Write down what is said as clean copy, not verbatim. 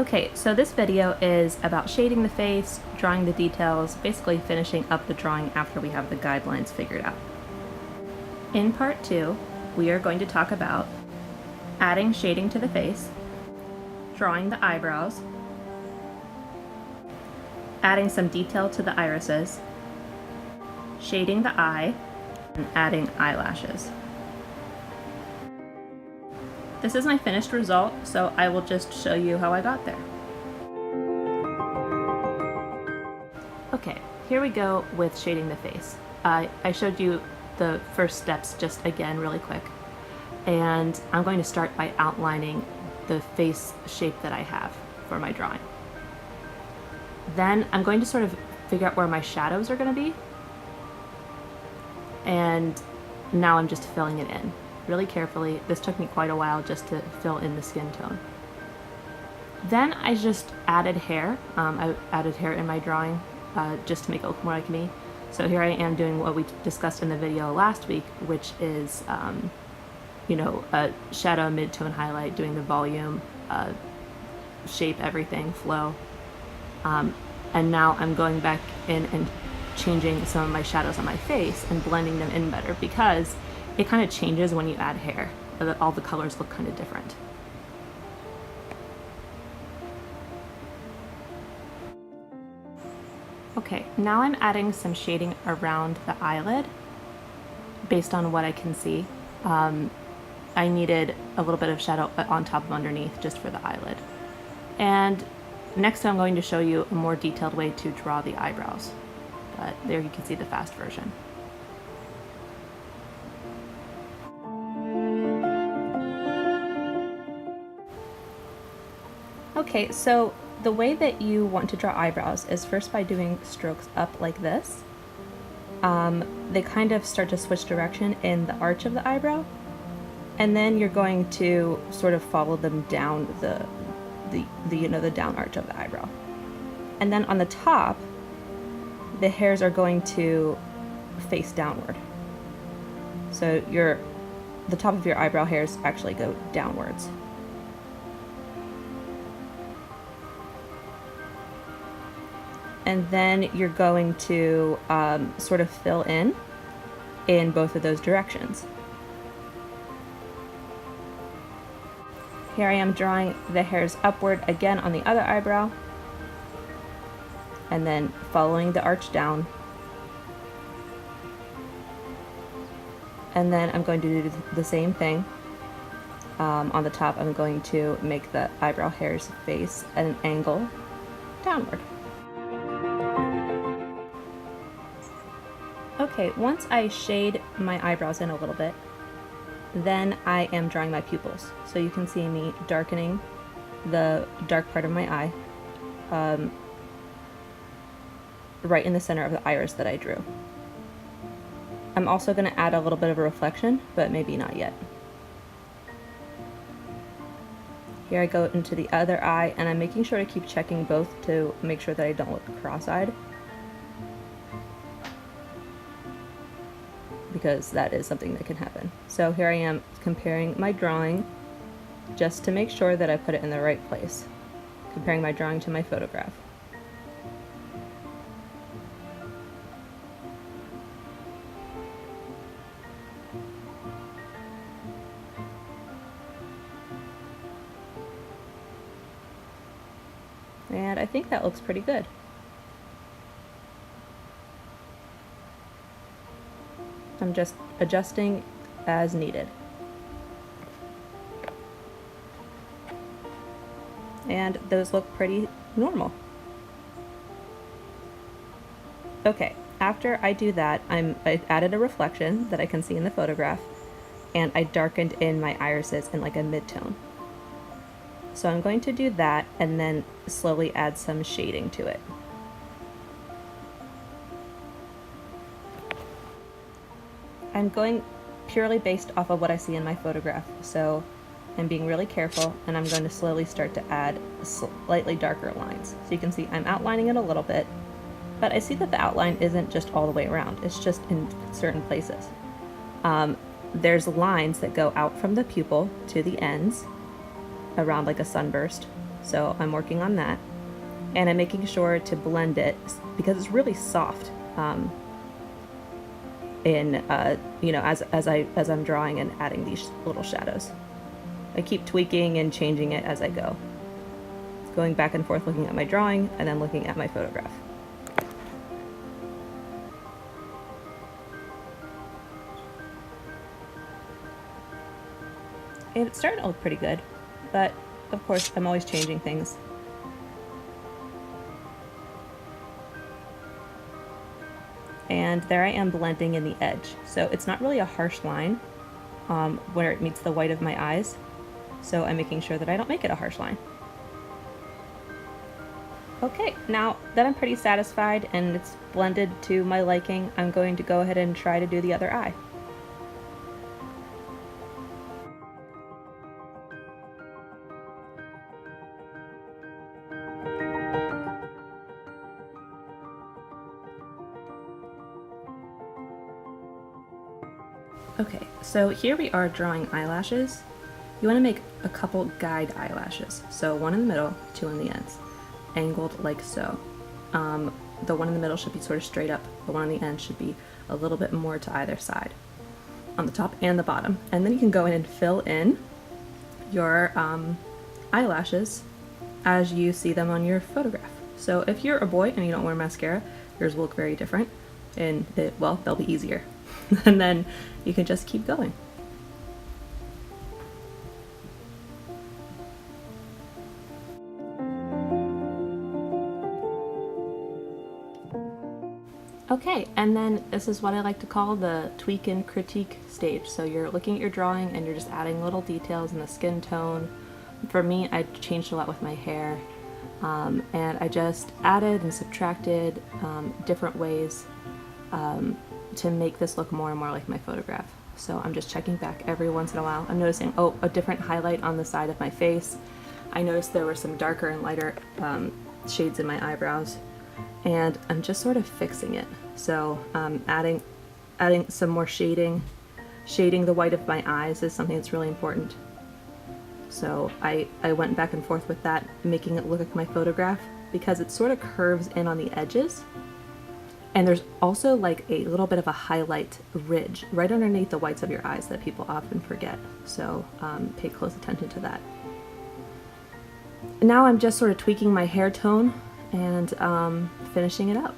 Okay, so this video is about shading the face, drawing the details, basically finishing up the drawing after we have the guidelines figured out. In part 2, we are going to talk about adding shading to the face, drawing the eyebrows, adding some detail to the irises, shading the eye, and adding eyelashes. This is my finished result, so I will just show you how I got there. Okay, here we go with shading the face. I showed you the first steps just again really quick, and I'm going to start by outlining the face shape that I have for my drawing. Then I'm going to sort of figure out where my shadows are going to be, and now I'm just filling it in really carefully. This took me quite a while just to fill in the skin tone. Then I just added hair. I added hair in my drawing just to make it look more like me. So here I am doing what we discussed in the video last week, which is, a shadow, mid-tone highlight, doing the volume, shape, everything, flow. And now I'm going back in and changing some of my shadows on my face and blending them in better, because it kind of changes when you add hair. All the colors look kind of different. Okay, now I'm adding some shading around the eyelid based on what I can see. I needed a little bit of shadow on top of underneath just for the eyelid. And next I'm going to show you a more detailed way to draw the eyebrows. But there you can see the fast version. Okay, so the way that you want to draw eyebrows is first by doing strokes up like this. They kind of start to switch direction in the arch of the eyebrow, and then you're going to sort of follow them down the down arch of the eyebrow. And then on the top, the hairs are going to face downward. So the top of your eyebrow hairs actually go downwards. And then you're going to sort of fill in both of those directions. Here I am drawing the hairs upward again on the other eyebrow, and then following the arch down. And then I'm going to do the same thing. On the top, I'm going to make the eyebrow hairs face at an angle downward. Okay, once I shade my eyebrows in a little bit, then I am drawing my pupils. So you can see me darkening the dark part of my eye right in the center of the iris that I drew. I'm also going to add a little bit of a reflection, but maybe not yet. Here I go into the other eye, and I'm making sure to keep checking both to make sure that I don't look cross-eyed, because that is something that can happen. So here I am comparing my drawing just to make sure that I put it in the right place, comparing my drawing to my photograph. And I think that looks pretty good. I'm just adjusting as needed. And those look pretty normal. Okay, after I do that, I added a reflection that I can see in the photograph, and I darkened in my irises in like a mid-tone. So I'm going to do that and then slowly add some shading to it. I'm going purely based off of what I see in my photograph, so I'm being really careful, and I'm going to slowly start to add slightly darker lines. So you can see I'm outlining it a little bit, but I see that the outline isn't just all the way around, it's just in certain places. There's lines that go out from the pupil to the ends, around like a sunburst, So I'm working on that, and I'm making sure to blend it because it's really soft. You know, as I'm drawing and adding these little shadows. I keep tweaking and changing it as I go. Going back and forth looking at my drawing and then looking at my photograph. And it's starting to look pretty good, but of course I'm always changing things. And there I am blending in the edge. So it's not really a harsh line where it meets the white of my eyes. So I'm making sure that I don't make it a harsh line. Okay, now that I'm pretty satisfied and it's blended to my liking, I'm going to go ahead and try to do the other eye. Okay, so here we are drawing eyelashes. You want to make a couple guide eyelashes. So one in the middle, two on the ends, angled like so. The one in the middle should be sort of straight up. The one on the end should be a little bit more to either side, on the top and the bottom. And then you can go in and fill in your eyelashes as you see them on your photograph. So if you're a boy and you don't wear mascara, yours will look very different, and well, they'll be easier. And then you can just keep going. Okay, and then this is what I like to call the tweak and critique stage. So you're looking at your drawing and you're just adding little details in the skin tone. For me, I changed a lot with my hair, and I just added and subtracted different ways to make this look more and more like my photograph. So I'm just checking back every once in a while. I'm noticing, oh, a different highlight on the side of my face. I noticed there were some darker and lighter shades in my eyebrows, and I'm just sort of fixing it. So adding some more shading. Shading the white of my eyes is something that's really important. So I went back and forth with that, making it look like my photograph, because it sort of curves in on the edges. And there's also like a little bit of a highlight ridge right underneath the whites of your eyes that people often forget. So pay close attention to that. Now I'm just sort of tweaking my hair tone and finishing it up.